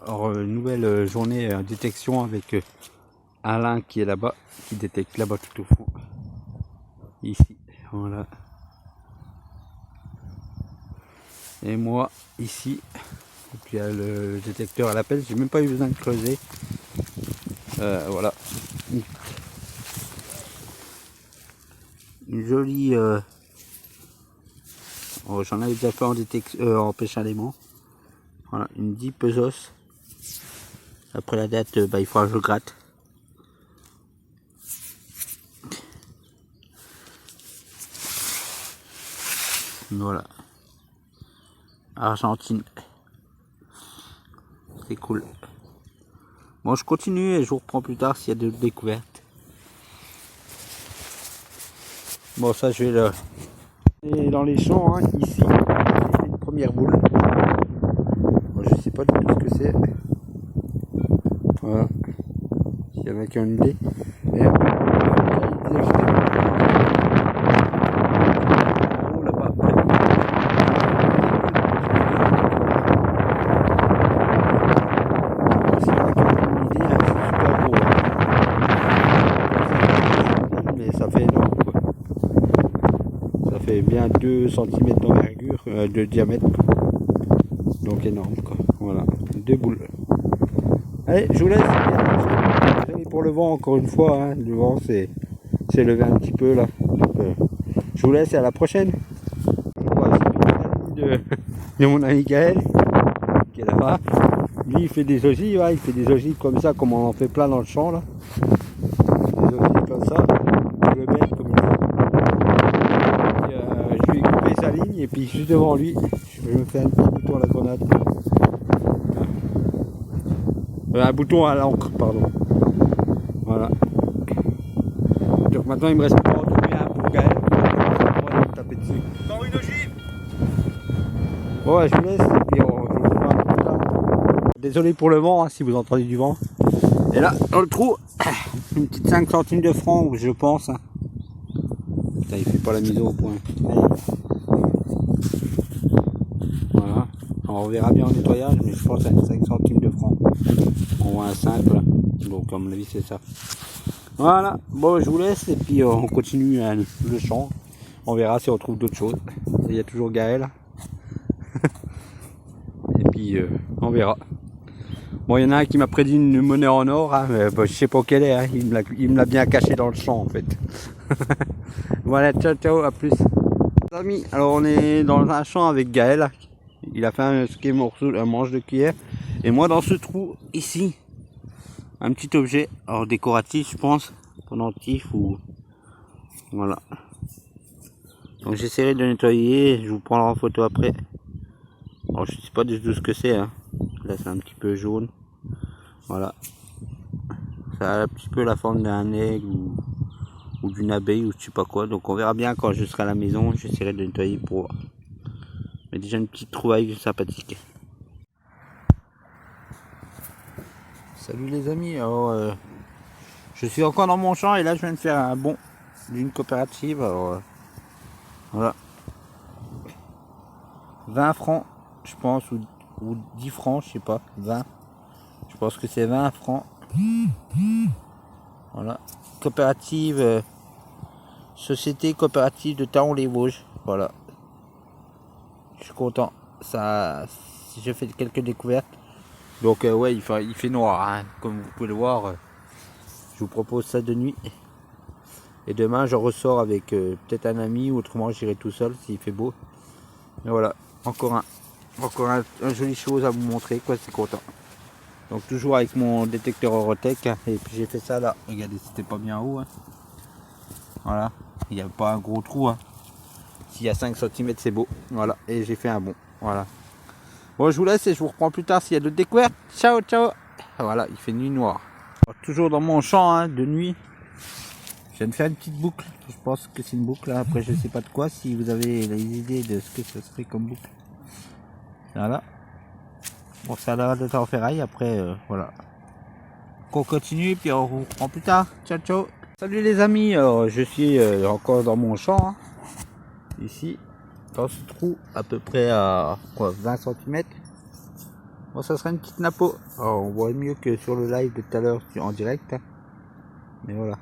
Alors, nouvelle journée détection avec Alain qui est là-bas, qui détecte là-bas tout au fond. Ici, voilà. Et moi, ici. Et puis il y a le détecteur à l'appel, j'ai même pas eu besoin de creuser. Voilà. Une jolie... oh, j'en avais déjà fait en pêche à l'aimant. Voilà, une 10 pesos. Après la date, il faudra que je gratte. Voilà. Argentine. C'est cool. Bon, je continue et je vous reprends plus tard s'il y a d'autres découvertes. Bon, ça, je vais le... Et dans les champs, hein, ici, j'ai une première boule. Bon, je sais pas du tout ce que c'est. Voilà. S'il y en a qui ont une idée. Et bien 2 cm d'envergure, de diamètre, donc énorme quoi. Voilà, 2 boules. Allez, je vous laisse. Désolé pour le vent encore une fois, hein. Le vent s'est levé un petit peu là. Donc, je vous laisse et à la prochaine. Voilà, de mon ami Gaël qui est là-bas. Lui il fait des ogives, hein. Il fait des ogives comme ça, comme on en fait plein dans le champ là. Des ogives comme ça. Je le mets comme il sa ligne et puis juste devant lui je me fais un petit bouton à la grenade, un bouton à l'encre pardon. Voilà, donc maintenant il me reste plus un pour Gaël pour me taper dessus. Encore une ogive. Ouais, je vous laisse et puis désolé pour le vent, hein, si vous entendez du vent. Et là dans le trou une petite 5 centimes de franc je pense, hein. Putain, il fait pas la mise au point. Allez. Voilà, on verra bien en nettoyage, mais je pense à 5 centimes de francs. On voit un 5 là, donc à mon avis c'est ça. Voilà, bon je vous laisse et puis on continue le champ. On verra si on trouve d'autres choses. Il y a toujours Gaël. Et puis on verra. Bon, il y en a un qui m'a prédit une monnaie en or, hein, mais je sais pas quelle est, hein. Il me l'a bien caché dans le champ en fait. Voilà, ciao ciao, à plus. Amis, alors on est dans un champ avec Gaël. Il a fait un manche de cuillère. Et moi dans ce trou ici, un petit objet, alors décoratif je pense, pendentif ou voilà. Donc j'essaierai de le nettoyer, je vous prendrai en photo après. Alors je sais pas du tout ce que c'est, hein. Là c'est un petit peu jaune. Voilà. Ça a un petit peu la forme d'un aigle ou d'une abeille ou je sais pas quoi. Donc on verra bien quand je serai à la maison, j'essaierai de nettoyer pour voir. Mais déjà une petite trouvaille sympathique. Salut les amis, alors je suis encore dans mon champ et là je viens de faire un bond d'une coopérative. Alors voilà, 20 francs je pense ou 10 francs, je sais pas, 20, je pense que c'est 20 francs. Voilà, coopérative, société coopérative de Taon-les-Vosges. Voilà, je suis content, ça, j'ai fait quelques découvertes. Donc ouais, il fait noir, hein. Comme vous pouvez le voir. Je vous propose ça de nuit. Et demain, je ressors avec peut-être un ami, ou autrement, j'irai tout seul s'il fait beau. Et voilà, encore un joli chose à vous montrer, quoi, c'est content. Donc toujours avec mon détecteur Eurotech, hein. Et puis j'ai fait ça là. Regardez, c'était pas bien haut, hein. Voilà, il n'y a pas un gros trou, hein. S'il y a 5 cm, c'est beau. Voilà, et j'ai fait un bond. Voilà. Bon, je vous laisse et je vous reprends plus tard s'il y a d'autres découvertes. Ciao, ciao. Voilà, il fait nuit noire. Alors, toujours dans mon champ, hein, de nuit. Je viens de faire une petite boucle. Je pense que c'est une boucle. Hein. Après, je sais pas de quoi. Si vous avez les idées de ce que ça serait comme boucle. Voilà. Bon, ça a l'air d'être en ferraille. Après, voilà. On continue et puis on vous reprend plus tard. Ciao, ciao. Salut les amis. Alors, je suis encore dans mon champ. Hein. Ici. Dans ce trou, à peu près à quoi, 20 cm. Bon, ça sera une petite napo. Alors, on voit mieux que sur le live de tout à l'heure en direct. Hein. Mais voilà.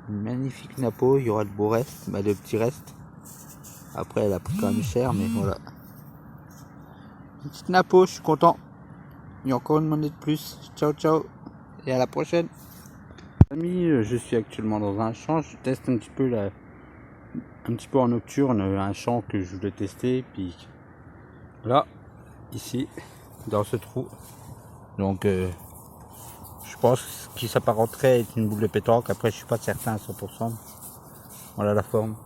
Une magnifique napo. Il y aura de beaux restes, de petits restes. Après, elle a pris quand même cher, mais voilà. Une petite napo, je suis content. Il y a encore une monnaie de plus. Ciao, ciao. Et à la prochaine. Amis, je suis actuellement dans un champ. Je teste un petit peu en nocturne, un champ que je voulais tester. Puis là, ici, dans ce trou. Donc, je pense qu'il s'apparenterait à être une boule de pétanque. Après, je suis pas certain à 100%. Voilà la forme.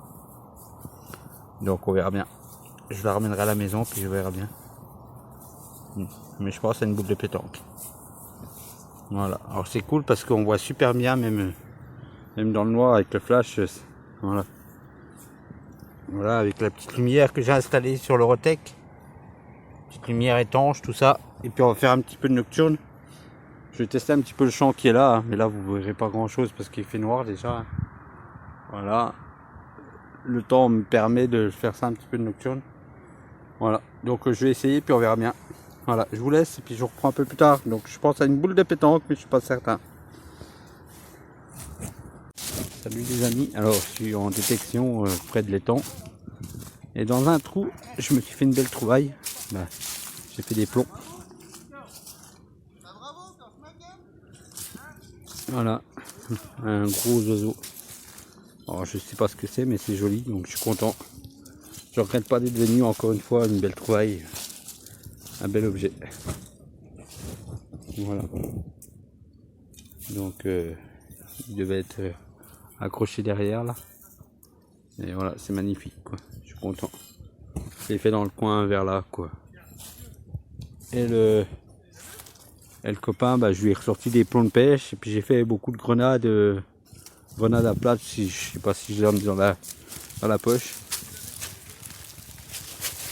Donc, on verra bien. Je la ramènerai à la maison, puis je verrai bien. Mais je pense à une boule de pétanque. Voilà. Alors, c'est cool parce qu'on voit super bien, même dans le noir avec le flash. Voilà. Voilà, avec la petite lumière que j'ai installée sur l'Eurotech. Petite lumière étanche, tout ça. Et puis, on va faire un petit peu de nocturne. Je vais tester un petit peu le champ qui est là, hein, mais là vous verrez pas grand chose parce qu'il fait noir déjà. Voilà. Le temps me permet de faire ça un petit peu de nocturne. Voilà. Donc je vais essayer puis on verra bien. Voilà. Je vous laisse et puis je vous reprends un peu plus tard. Donc je pense à une boule de pétanque mais je suis pas certain. Salut les amis. Alors je suis en détection près de l'étang. Et dans un trou, je me suis fait une belle trouvaille. Bah, j'ai fait des plombs. Voilà, un gros oiseau. Alors je sais pas ce que c'est, mais c'est joli, donc je suis content. Je regrette pas d'être venu encore une fois, une belle trouvaille, un bel objet. Voilà. Donc il devait être accroché derrière là. Et voilà, c'est magnifique quoi. Je suis content. C'est fait dans le coin vers là quoi. Et le copain, bah, je lui ai ressorti des plombs de pêche et puis j'ai fait beaucoup de grenades à plat, je sais pas si je l'ai mis dans la poche.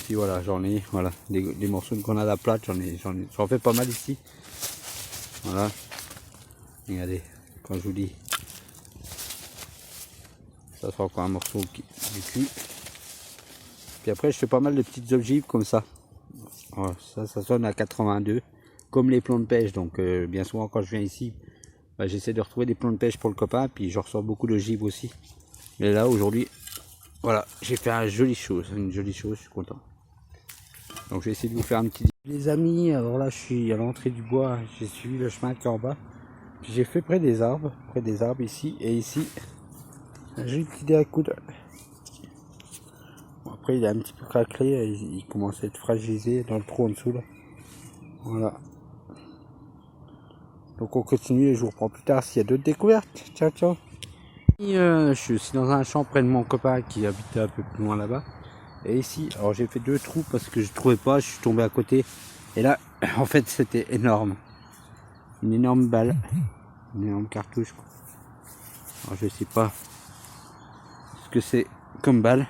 Puis voilà, j'en ai des morceaux de grenades à plat, j'en fais pas mal ici. Voilà. Regardez, quand je vous dis, ça sera encore un morceau du cul. Puis après je fais pas mal de petites ogives comme ça. Voilà, ça sonne à 82. Comme les plombs de pêche, donc bien souvent quand je viens ici, bah, j'essaie de retrouver des plombs de pêche pour le copain, puis je ressors beaucoup d'ogives aussi. Mais là aujourd'hui, voilà, j'ai fait une jolie chose, je suis content. Donc je vais essayer de vous faire un petit... Les amis, alors là je suis à l'entrée du bois, j'ai suivi le chemin qui est en bas. J'ai fait près des arbres ici, et ici, j'ai une petite idée à coude. Bon, après il est un petit peu craquelé, il commence à être fragilisé dans le trou en dessous là. Voilà. Donc on continue et je vous reprends plus tard s'il y a d'autres découvertes. Ciao ciao. Et, je suis aussi dans un champ près de mon copain qui habitait un peu plus loin là-bas. Et ici, alors j'ai fait 2 trous parce que je trouvais pas, je suis tombé à côté. Et là, en fait c'était énorme. Une énorme balle. Une énorme cartouche. Alors je sais pas ce que c'est comme balle.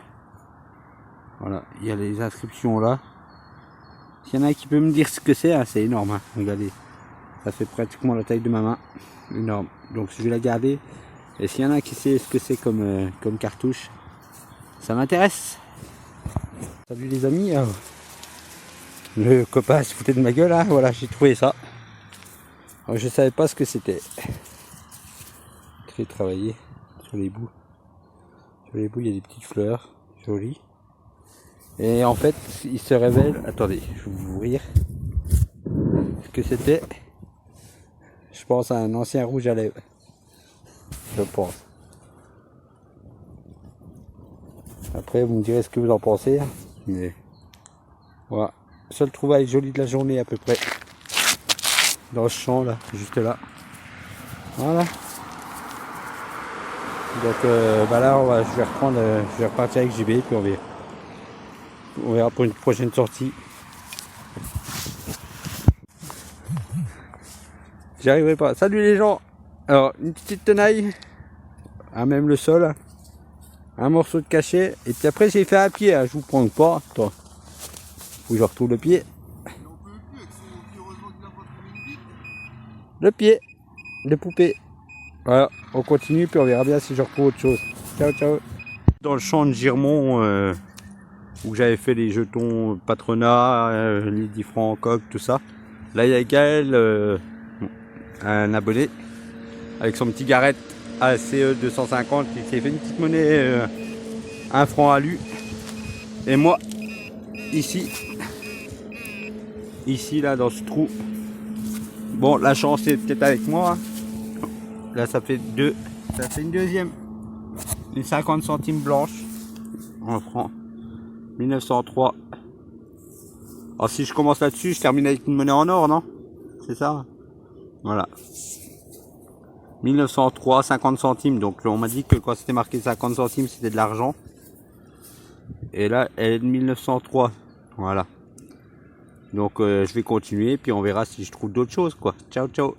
Voilà, il y a les inscriptions là. S'il y en a qui peut me dire ce que c'est, hein, c'est énorme. Hein. Regardez. Ça fait pratiquement la taille de ma main, énorme. Donc je vais la garder. Et s'il y en a qui sait ce que c'est comme cartouche, ça m'intéresse. Salut les amis. Le copain se foutait de ma gueule. Hein. Voilà, j'ai trouvé ça. Alors, je savais pas ce que c'était. Très travaillé sur les bouts. Sur les bouts, il y a des petites fleurs jolies. Et en fait, il se révèle. Attendez, je vais vous ouvrir ce que c'était. Je pense à un ancien rouge à lèvres. Je pense. Après, vous me direz ce que vous en pensez. Mais voilà. Seule trouvaille jolie de la journée à peu près. Dans ce champ là, juste là. Voilà. Donc bah là, je vais repartir avec JB puis on verra pour une prochaine sortie. J'y arriverai pas. Salut les gens. Alors une petite tenaille, même le sol, un morceau de cachet, et puis après j'ai fait un pied. Hein. Je vous prends pas. Attends, faut que je retrouve le pied. Le pied de poupée. Voilà, on continue puis on verra bien si je retrouve autre chose. Ciao ciao. Dans le champ de Girmont, où j'avais fait les jetons patronat, les 10 francs en coque, tout ça. Là il y a Gaël, un abonné, avec son petit Garrett ACE 250 qui s'est fait une petite monnaie 1 franc à lui. Et moi, ici là dans ce trou, bon la chance est peut-être avec moi, hein. Là ça fait une deuxième, une 50 centimes blanche en francs 1903. Alors si je commence là-dessus, je termine avec une monnaie en or, non? C'est ça? Voilà. 1903, 50 centimes. Donc on m'a dit que quand c'était marqué 50 centimes, c'était de l'argent. Et là, elle est de 1903. Voilà. Donc je vais continuer, puis on verra si je trouve d'autres choses, quoi. Ciao, ciao.